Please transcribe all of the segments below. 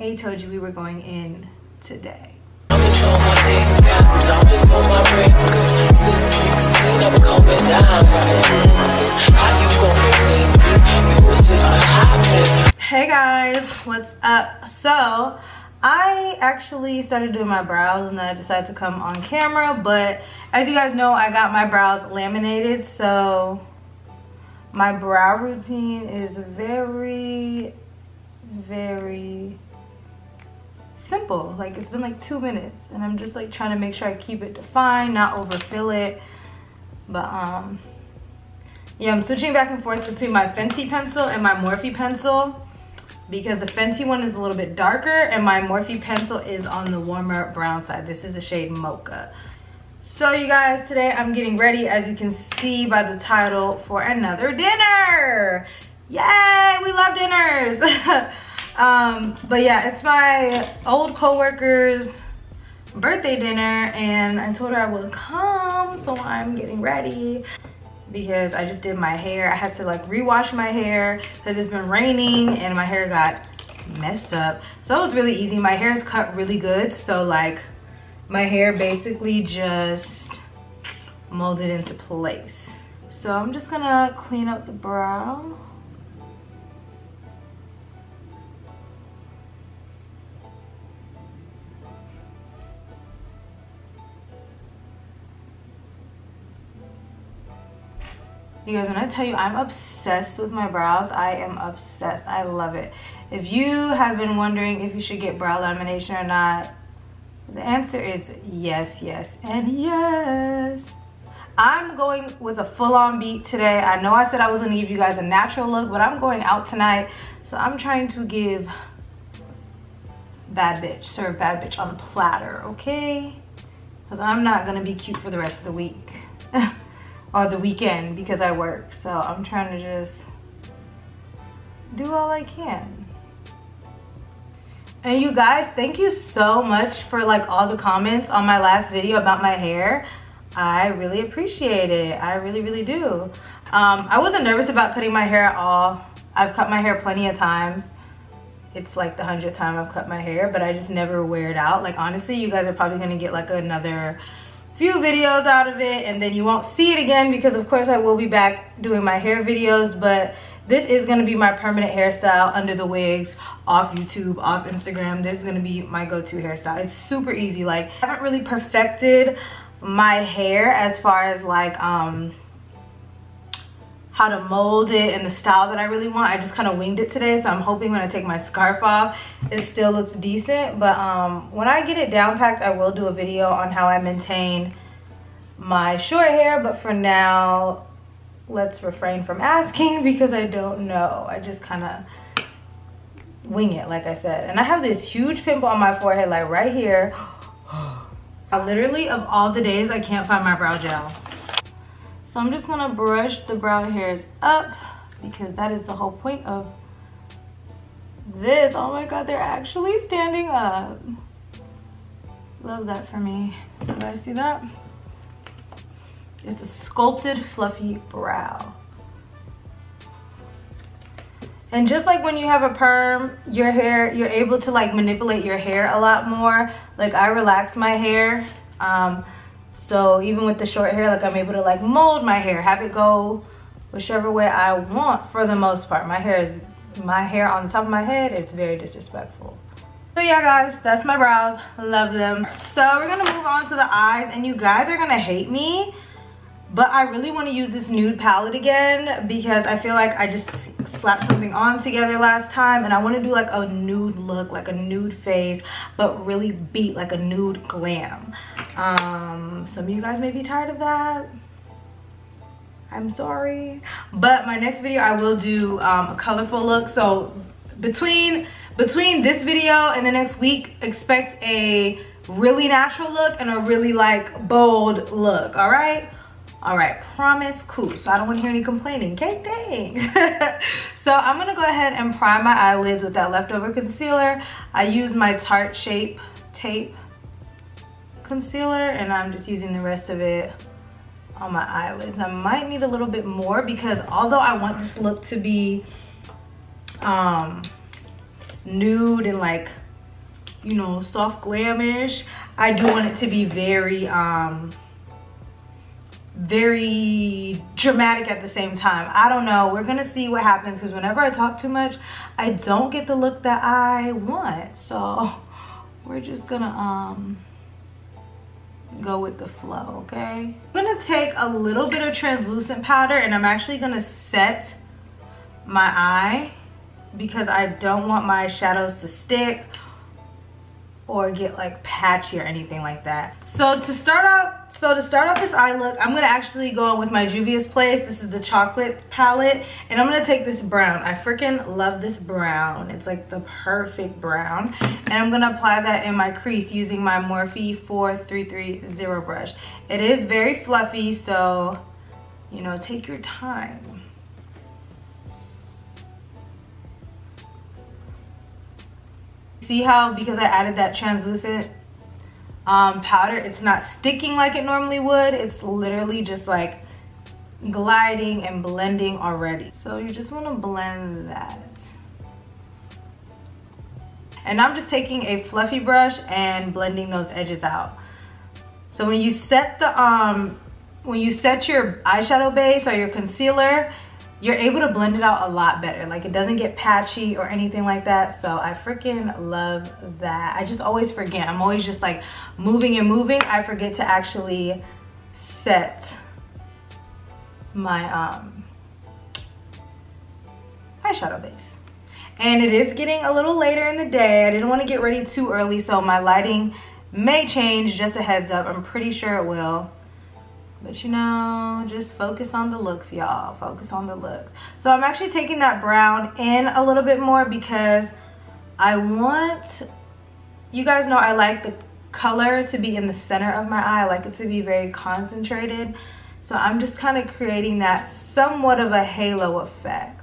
I told you we were going in today. Hey guys, what's up? So I actually started doing my brows and then I decided to come on camera, but as you guys know, I got my brows laminated, so my brow routine is very simple. Like, it's been like 2 minutes and I'm just like trying to make sure I keep it defined, not overfill it. But yeah, I'm switching back and forth between my Fenty pencil and my Morphe pencil because the Fenty one is a little bit darker and my Morphe pencil is on the warmer brown side. This is a shade Mocha. So you guys, today I'm getting ready, as you can see by the title, for another dinner. Yay, we love dinners. But yeah, it's my old co-worker's birthday dinner and I told her I would come, so I'm getting ready because I just did my hair. I had to like rewash my hair because it's been raining and my hair got messed up. So it was really easy. My hair is cut really good, so like my hair basically just molded into place. So I'm just gonna clean up the brow. You guys, when I tell you I'm obsessed with my brows, I am obsessed. I love it. If you have been wondering if you should get brow lamination or not, the answer is yes, yes, and yes. I'm going with a full-on beat today. I know I said I was going to give you guys a natural look, but I'm going out tonight, so I'm trying to give bad bitch, serve bad bitch on a platter, okay? Because I'm not going to be cute for the rest of the week. Or the weekend because I work, so I'm trying to just do all I can. And you guys, thank you so much for like all the comments on my last video about my hair. I really appreciate it. I really do. I wasn't nervous about cutting my hair at all. I've cut my hair plenty of times. It's like the 100th time I've cut my hair, but I just never wear it out. Like, honestly, you guys are probably gonna get like another few videos out of it and then you won't see it again because of course I will be back doing my hair videos, but this is going to be my permanent hairstyle under the wigs, off YouTube, off Instagram. This is going to be my go-to hairstyle. It's super easy. Like, I haven't really perfected my hair as far as like how to mold it and the style that I really want. I just kind of winged it today, so I'm hoping when I take my scarf off it still looks decent. But when I get it down packed, I will do a video on how I maintain my short hair, but for now let's refrain from asking because I don't know. I just kind of wing it, like I said. And I have this huge pimple on my forehead, like right here. Literally, of all the days, I can't find my brow gel. So I'm just gonna brush the brow hairs up because that is the whole point of this. Oh my god, they're actually standing up. Love that for me. You guys see that? It's a sculpted, fluffy brow. And just like when you have a perm, your hair, you're able to like manipulate your hair a lot more. Like, I relax my hair. So even with the short hair, like, I'm able to like mold my hair, have it go whichever way I want for the most part. My hair on the top of my head is very disrespectful. So yeah guys, that's my brows. Love them. So we're gonna move on to the eyes, and you guys are gonna hate me, but I really want to use this nude palette again because I feel like I just slapped something on together last time and I want to do like a nude look, like a nude face, but really beat like a nude glam. Some of you guys may be tired of that. I'm sorry, but my next video I will do a colorful look. So between this video and the next week, expect a really natural look and a really like bold look. All right, promise. Cool. So I don't want to hear any complaining. Okay, thanks. So I'm gonna go ahead and prime my eyelids with that leftover concealer. I use my Tarte Shape Tape concealer and I'm just using the rest of it on my eyelids. I might need a little bit more because although I want this look to be nude and like you know, soft glamish. I do want it to be very very dramatic at the same time. I don't know, we're gonna see what happens, because whenever I talk too much, I don't get the look that I want. So we're just gonna go with the flow, okay? I'm gonna take a little bit of translucent powder, and I'm actually gonna set my eye because I don't want my shadows to stick or get like patchy or anything like that. So to start off this eye look, I'm gonna actually go with my Juvia's Place. This is a chocolate palette, and I'm gonna take this brown. I freaking love this brown. It's like the perfect brown. And I'm gonna apply that in my crease using my Morphe 4330 brush. It is very fluffy, so, you know, take your time. See how, because I added that translucent powder, it's not sticking like it normally would. It's literally just like gliding and blending already. So you just want to blend that. And I'm just taking a fluffy brush and blending those edges out. So when you set the your eyeshadow base or your concealer, you're able to blend it out a lot better. Like, it doesn't get patchy or anything like that. So I freaking love that. I just always forget. I'm always just like moving and moving. I forget to actually set my eyeshadow base. And it is getting a little later in the day. I didn't want to get ready too early, so my lighting may change. Just a heads up. I'm pretty sure it will. But you know, just focus on the looks, y'all. Focus on the looks. So I'm actually taking that brown in a little bit more because I want, you guys know I like the color to be in the center of my eye. I like it to be very concentrated. So I'm just kind of creating that somewhat of a halo effect.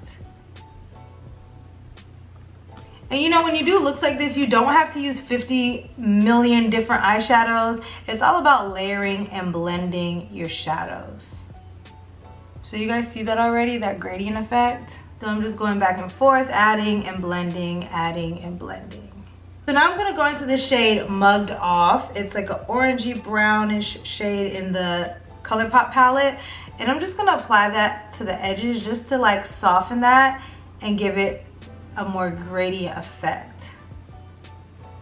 And you know, when you do looks like this, you don't have to use 50 million different eyeshadows. It's all about layering and blending your shadows. So you guys see that already, that gradient effect? So I'm just going back and forth, adding and blending, adding and blending. So now I'm gonna go into the shade Mugged Off. It's like an orangey brownish shade in the ColourPop palette. And I'm just gonna apply that to the edges just to like soften that and give it a more gradient effect.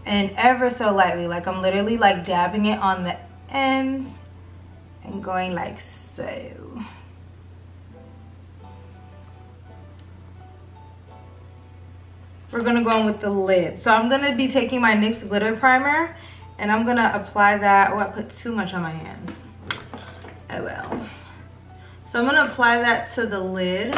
And ever so lightly, like I'm literally like dabbing it on the ends and going like so. We're gonna go in with the lid. So I'm gonna be taking my NYX glitter primer and I'm gonna apply that. Oh, I put too much on my hands. Oh well. So I'm gonna apply that to the lid.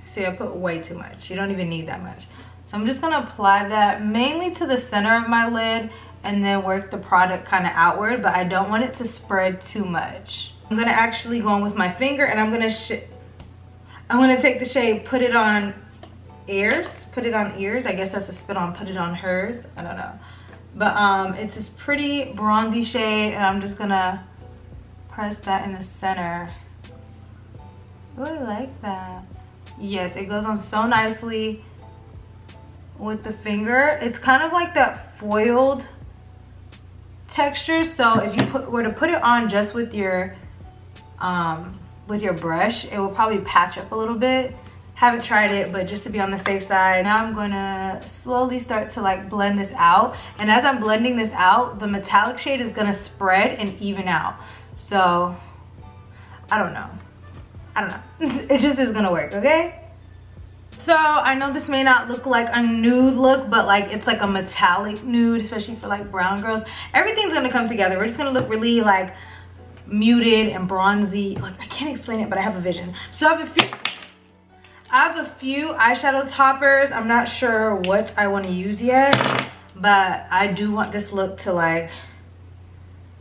See, I put way too much. You don't even need that much. So I'm just gonna apply that mainly to the center of my lid and then work the product kind of outward, but I don't want it to spread too much. I'm gonna actually go in with my finger and I'm gonna take the shade Put It On Ears. Put It On Ears. I guess that's a spin on Put It On Hers. I don't know. But it's this pretty bronzy shade and I'm just gonna press that in the center. Oh, I like that. Yes, it goes on so nicely with the finger. It's kind of like that foiled texture. So if you were to put it on just with your brush, it will probably patch up a little bit. Haven't tried it, but just to be on the safe side. Now I'm gonna slowly start to like blend this out. And as I'm blending this out, the metallic shade is gonna spread and even out. So, I don't know. It just is gonna work, okay? So I know this may not look like a nude look, but like it's like a metallic nude, especially for like brown girls. Everything's gonna come together. We're just gonna look really like muted and bronzy. Like, I can't explain it, but I have a vision. So I have a few eyeshadow toppers. I'm not sure what I want to use yet, but I do want this look to like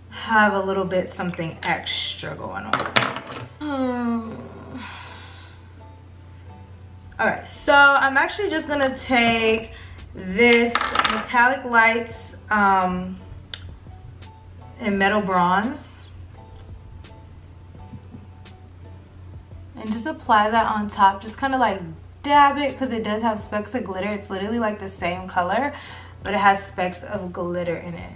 have a little bit something extra going on. Alright, so I'm actually just gonna take this Metallic Lights in Metal Bronze and just apply that on top, just kind of like dab it because it does have specks of glitter. It's literally like the same color, but it has specks of glitter in it.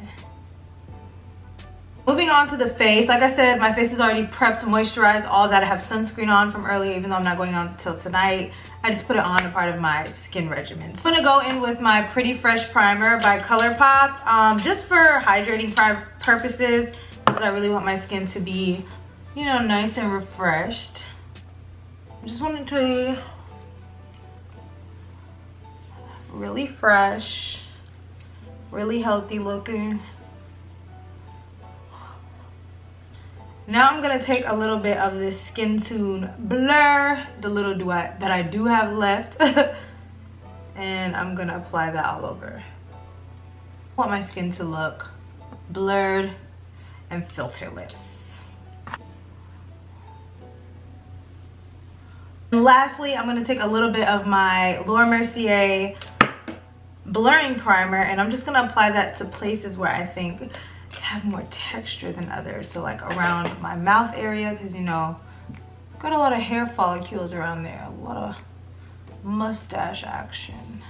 Moving on to the face, like I said, my face is already prepped, moisturized, all that. I have sunscreen on from earlier, even though I'm not going on until tonight. I just put it on a part of my skin regimen. So I'm gonna go in with my Pretty Fresh Primer by ColourPop, just for hydrating purposes, because I really want my skin to be, you know, nice and refreshed. I just wanted to be really fresh, really healthy looking. Now I'm gonna take a little bit of this Skin Tune Blur, the little duet that I do have left, and I'm gonna apply that all over. I want my skin to look blurred and filterless. And lastly, I'm gonna take a little bit of my Laura Mercier blurring primer, and I'm just gonna apply that to places where I think have more texture than others. So like around my mouth area, because you know, got a lot of hair follicles around there, a lot of mustache action.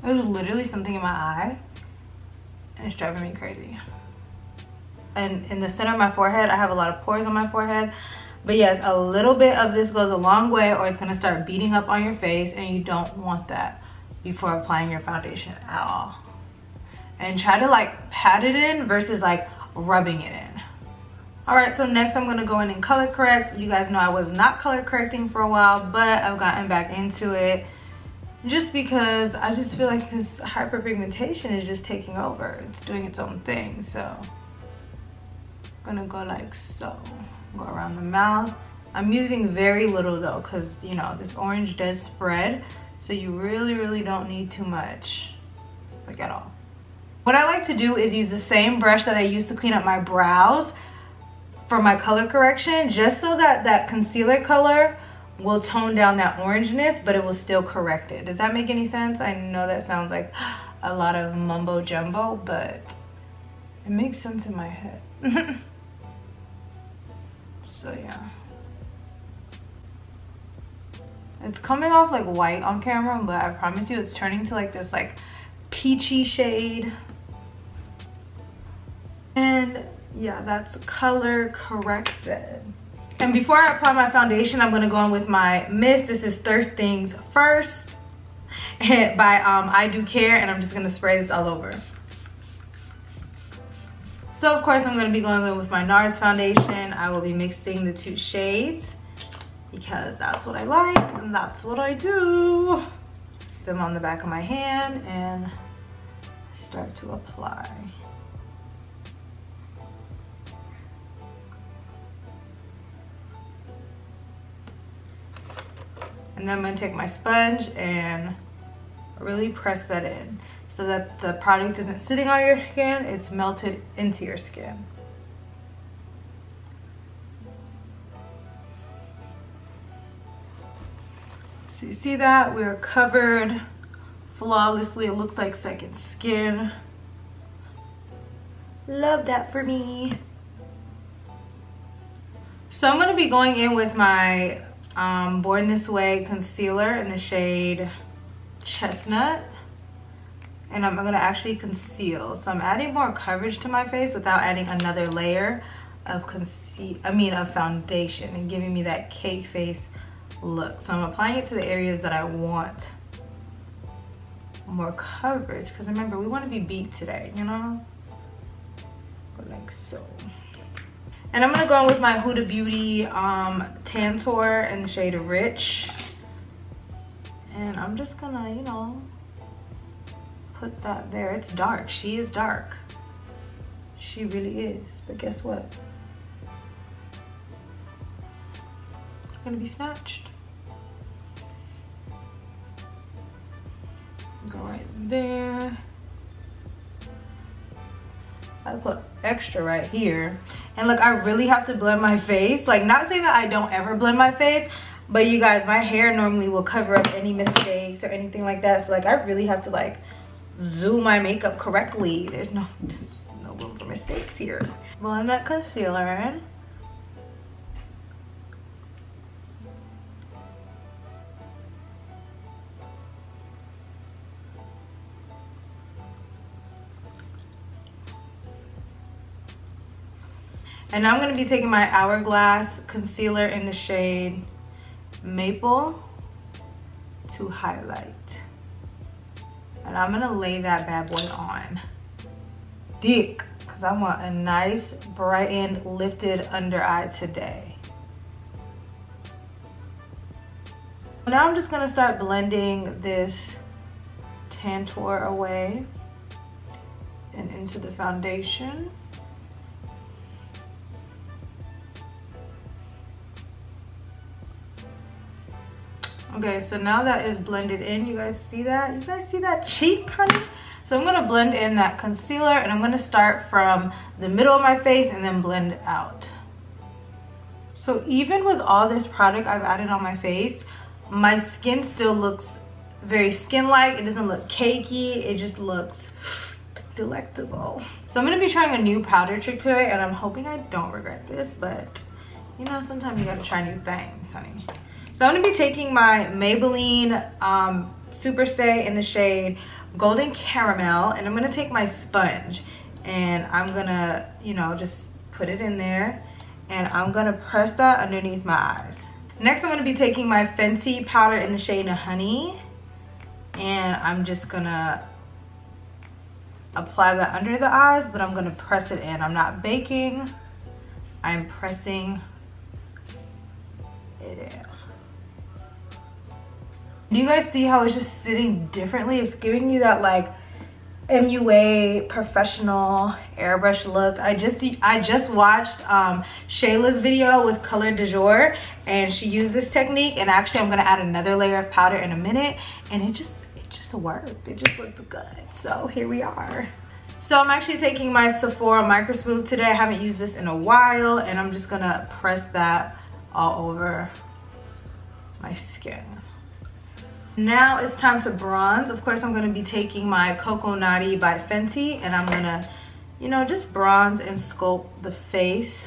There's literally something in my eye and it's driving me crazy. And in the center of my forehead, I have a lot of pores on my forehead, but yes, a little bit of this goes a long way, or it's going to start beating up on your face, and you don't want that before applying your foundation at all. And try to like pat it in versus like rubbing it in. All right, so next I'm gonna go in and color correct. You guys know I was not color correcting for a while, but I've gotten back into it just because I just feel like this hyperpigmentation is just taking over. It's doing its own thing. So I'm gonna go like so, go around the mouth. I'm using very little though, because you know this orange does spread, so you really don't need too much, like at all. What I like to do is use the same brush that I used to clean up my brows for my color correction, just so that that concealer color will tone down that orangeness, but it will still correct it. Does that make any sense? I know that sounds like a lot of mumbo jumbo, but it makes sense in my head. So yeah. It's coming off like white on camera, but I promise you it's turning to like this like peachy shade. And yeah, that's color corrected. And before I apply my foundation, I'm gonna go in with my mist. This is Thirst Things First by I Do Care, and I'm just gonna spray this all over. So of course I'm gonna be going in with my Nars foundation. I will be mixing the two shades because that's what I like and that's what I do. Put them on the back of my hand and start to apply. And then I'm gonna take my sponge and really press that in so that the product isn't sitting on your skin, it's melted into your skin. So you see that? We're covered flawlessly. It looks like second skin. Love that for me. So I'm gonna be going in with my Born This Way concealer in the shade Chestnut, and I'm gonna actually conceal. So I'm adding more coverage to my face without adding another layer of foundation and giving me that cake face look. So I'm applying it to the areas that I want more coverage, because remember, we want to be beat today, you know? Go like so. And I'm gonna go in with my Huda Beauty Tantour in the shade Rich. And I'm just gonna, you know, put that there. It's dark. She is dark. She really is. But guess what? I'm gonna be snatched. Go right there. I put extra right here. And look, I really have to blend my face. Like, not saying that I don't ever blend my face, but you guys, my hair normally will cover up any mistakes or anything like that. So like, I really have to like do my makeup correctly. There's no room for mistakes here. Blend that concealer in. And now I'm going to be taking my Hourglass concealer in the shade Maple to highlight. And I'm going to lay that bad boy on thick because I want a nice brightened lifted under eye today. Now I'm just going to start blending this Tantour away and into the foundation. Okay, so now that is blended in. You guys see that? You guys see that cheek, honey? So I'm gonna blend in that concealer, and I'm gonna start from the middle of my face and then blend it out. So even with all this product I've added on my face, my skin still looks very skin-like. It doesn't look cakey. It just looks delectable. So I'm gonna be trying a new powder trick today, and I'm hoping I don't regret this, but you know, sometimes you gotta try new things, honey. So I'm gonna be taking my Maybelline Superstay in the shade Golden Caramel, and I'm gonna take my sponge and I'm gonna, you know, just put it in there, and I'm gonna press that underneath my eyes. Next, I'm gonna be taking my Fenty powder in the shade Honey, and I'm just gonna apply that under the eyes, but I'm gonna press it in. I'm not baking, I'm pressing it in. Do you guys see how it's just sitting differently? It's giving you that like MUA professional airbrush look. I just watched Shayla's video with Color du Jour, and she used this technique, and actually I'm gonna add another layer of powder in a minute, and it just worked. It just looked good. So here we are. So I'm actually taking my Sephora Micro Smooth today. I haven't used this in a while, and I'm just gonna press that all over my skin. Now it's time to bronze. Of course, I'm going to be taking my Coco Naughty by Fenty, and I'm going to, you know, just bronze and sculpt the face.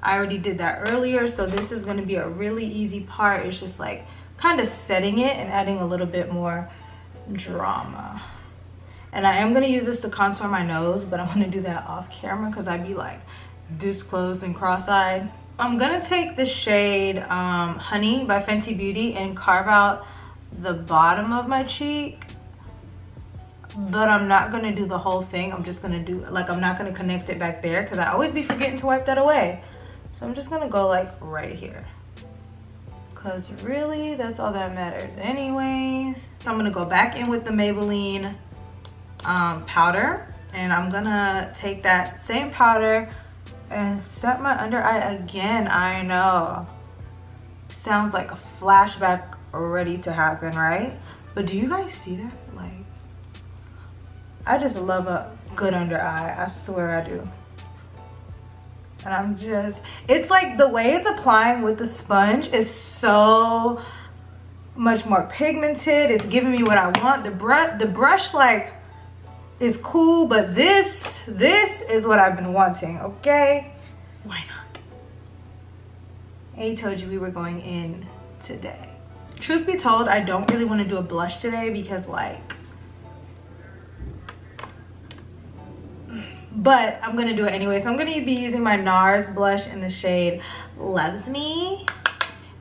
I already did that earlier, so this is going to be a really easy part. It's just like kind of setting it and adding a little bit more drama. And I am going to use this to contour my nose, but I'm going to do that off camera because I'd be like this close and cross-eyed. I'm gonna take the shade Honey by Fenty Beauty and carve out the bottom of my cheek, but I'm not gonna do the whole thing. I'm just gonna do, like, I'm not gonna connect it back there because I always be forgetting to wipe that away. So I'm just gonna go like right here, because really that's all that matters anyways. So I'm gonna go back in with the Maybelline powder, and I'm gonna take that same powder and set my under eye again. I know, sounds like a flashback ready to happen, right? But do you guys see that? Like, I just love a good under eye. I swear I do. And I'm just, it's like the way it's applying with the sponge is so much more pigmented. It's giving me what I want. The brush like is cool, but this is what I've been wanting, okay? Why not? I told you we were going in today. Truth be told, I don't really want to do a blush today because like, but I'm gonna do it anyway. So I'm gonna be using my Nars blush in the shade Loves Me.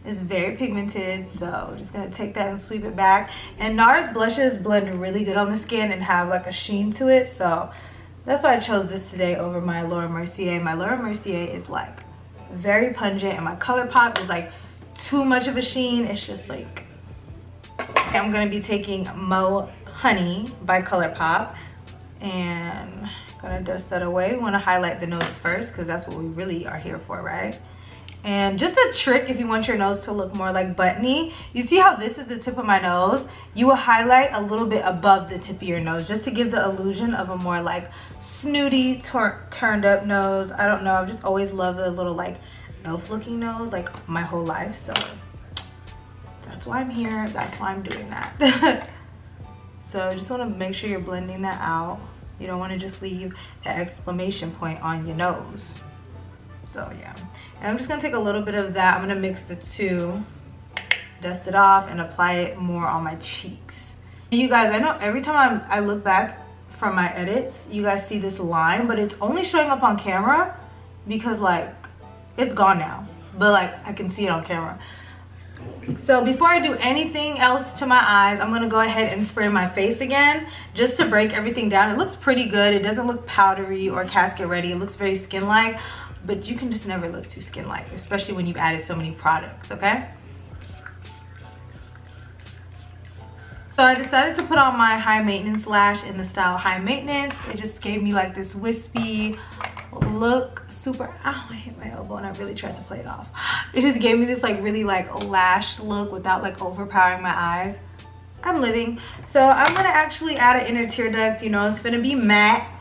It's very pigmented, so I'm just gonna take that and sweep it back. And Nars blushes blend really good on the skin and have like a sheen to it, so that's why I chose this today over my Laura Mercier. My Laura Mercier is like very pungent, and my ColourPop is like too much of a sheen. It's just like, okay, I'm gonna be taking Mo Honey by ColourPop, and gonna dust that away. We want to highlight the nose first because that's what we really are here for, right? And just a trick, if you want your nose to look more like buttony, you see how this is the tip of my nose? You will highlight a little bit above the tip of your nose just to give the illusion of a more like snooty, turned up nose. I don't know, I've just always loved a little like elf looking nose like my whole life, so that's why I'm here, that's why I'm doing that. So just want to make sure you're blending that out. You don't want to just leave an exclamation point on your nose. So yeah, and I'm just gonna take a little bit of that. I'm gonna mix the two, dust it off, and apply it more on my cheeks. You guys, I know every time I look back from my edits, you guys see this line, but it's only showing up on camera because like it's gone now, but like I can see it on camera. So before I do anything else to my eyes, I'm gonna go ahead and spray my face again just to break everything down. It looks pretty good. It doesn't look powdery or casket ready. It looks very skin-like, but you can just never look too skin-like, especially when you've added so many products, okay? So I decided to put on my high maintenance lash in the style high maintenance. It just gave me like this wispy look, super, ow, I hit my elbow and I really tried to play it off. It just gave me this like really like lash look without like overpowering my eyes. I'm living. So I'm gonna actually add an inner tear duct. You know, it's gonna be matte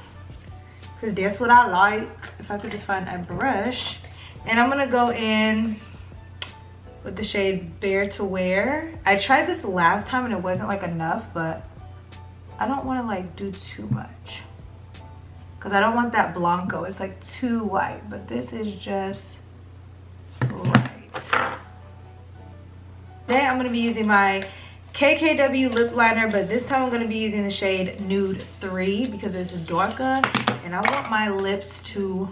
because that's what I like. If I could just find a brush. And I'm gonna go in with the shade Bare to Wear. I tried this last time and it wasn't like enough, but I don't want to like do too much because I don't want that Blanco. It's like too white, but this is just right. Then I'm going to be using my KKW lip liner, but this time I'm going to be using the shade Nude 3 because it's darker and I want my lips to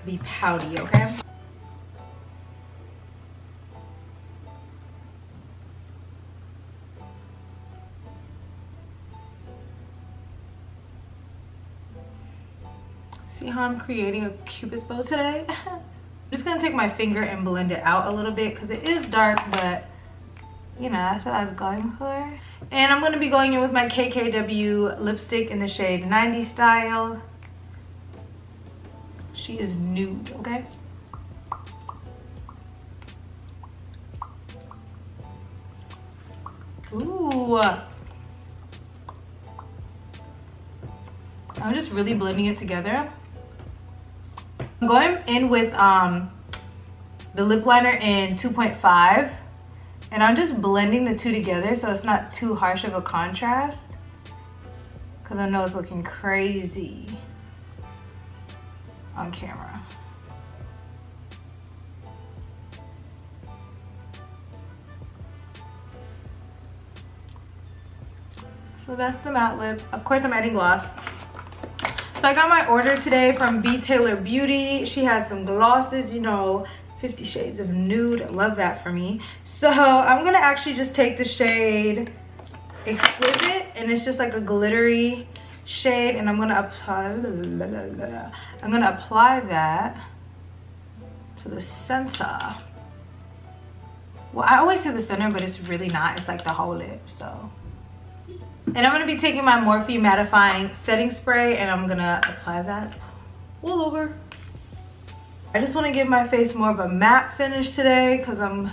be pouty, okay? See how I'm creating a cupid's bow today? I'm just gonna take my finger and blend it out a little bit because it is dark, but you know, that's what I was going for. And I'm gonna be going in with my KKW lipstick in the shade 90 Style. She is nude, okay? Ooh. I'm just really blending it together. I'm going in with the lip liner in 2.5 and I'm just blending the two together so it's not too harsh of a contrast because I know it's looking crazy on camera. So that's the matte lip. Of course I'm adding gloss. So I got my order today from B. Taylor Beauty. She has some glosses, you know, 50 Shades of Nude. Love that for me. So I'm gonna actually just take the shade Exquisite, and it's just like a glittery shade, and I'm gonna apply that to the center. Well, I always say the center, but it's really not. It's like the whole lip, so. And I'm going to be taking my Morphe mattifying setting spray and I'm going to apply that all over. I just want to give my face more of a matte finish today because I'm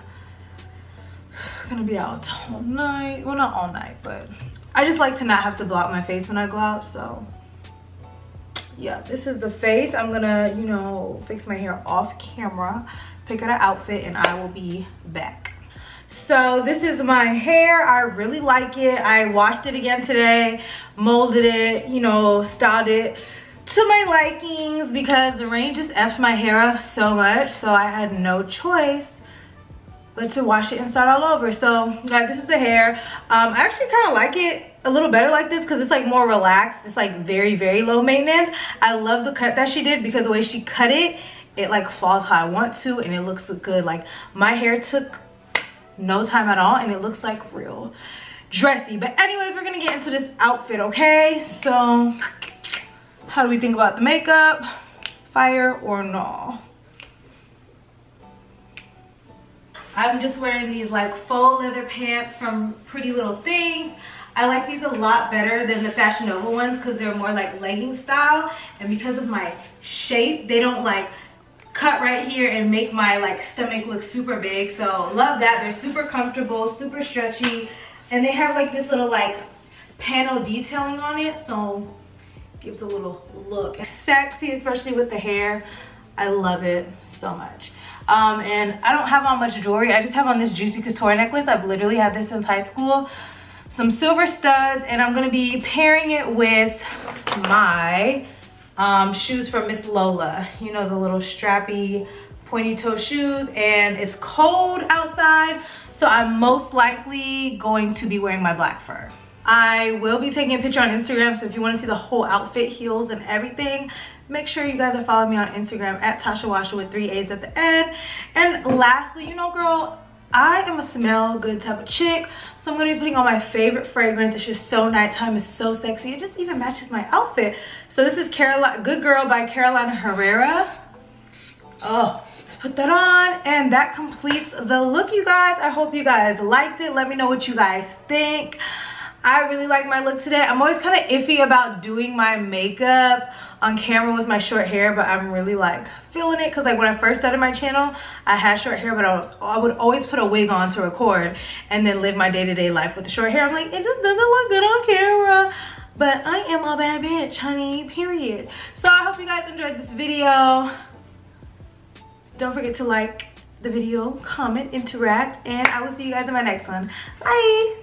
going to be out all night. Well, not all night, but I just like to not have to block my face when I go out. So yeah, this is the face. I'm going to, you know, fix my hair off camera, pick out an outfit, and I will be back. So this is my hair. I really like it. I washed it again today, molded it, you know, styled it to my likings because the rain just effed my hair up so much. So I had no choice but to wash it and start all over. So guys, this is the hair. I actually kind of like it a little better like this because it's like more relaxed. It's like very, very low maintenance. I love the cut that she did because the way she cut it, it like falls how I want to and it looks good. Like my hair took no time at all and it looks like real dressy. But anyways, we're gonna get into this outfit, okay? So how do we think about the makeup? Fire or no? I'm just wearing these like faux leather pants from Pretty Little Things. I like these a lot better than the Fashion Nova ones because they're more like legging style, and because of my shape they don't like cut right here and make my like stomach look super big. So love that. They're super comfortable, super stretchy, and they have like this little like panel detailing on it, so it gives a little look. It's sexy, especially with the hair. I love it so much. And I don't have on much jewelry. I just have on this Juicy Couture necklace. I've literally had this since high school. Some silver studs, and I'm gonna be pairing it with my shoes from Miss Lola, you know, the little strappy pointy toe shoes. And it's cold outside, so I'm most likely going to be wearing my black fur. I will be taking a picture on Instagram, so if you want to see the whole outfit, heels and everything, make sure you guys are following me on Instagram at TashaWasha with 3 A's at the end. And lastly, you know, girl, I am a smell good type of chick, so I'm going to be putting on my favorite fragrance. It's just so nighttime, it's so sexy. It just even matches my outfit. So this is Good Girl by Carolina Herrera. Oh, let's put that on, and that completes the look, you guys. I hope you guys liked it. Let me know what you guys think. I really like my look today. I'm always kind of iffy about doing my makeup on camera with my short hair, but I'm really like feeling it, because like when I first started my channel, I had short hair, but I would always put a wig on to record and then live my day-to-day life with the short hair. I'm like, it just doesn't look good on camera. But I am a bad bitch, honey, period. So I hope you guys enjoyed this video. Don't forget to like the video, comment, interact, and I will see you guys in my next one. Bye.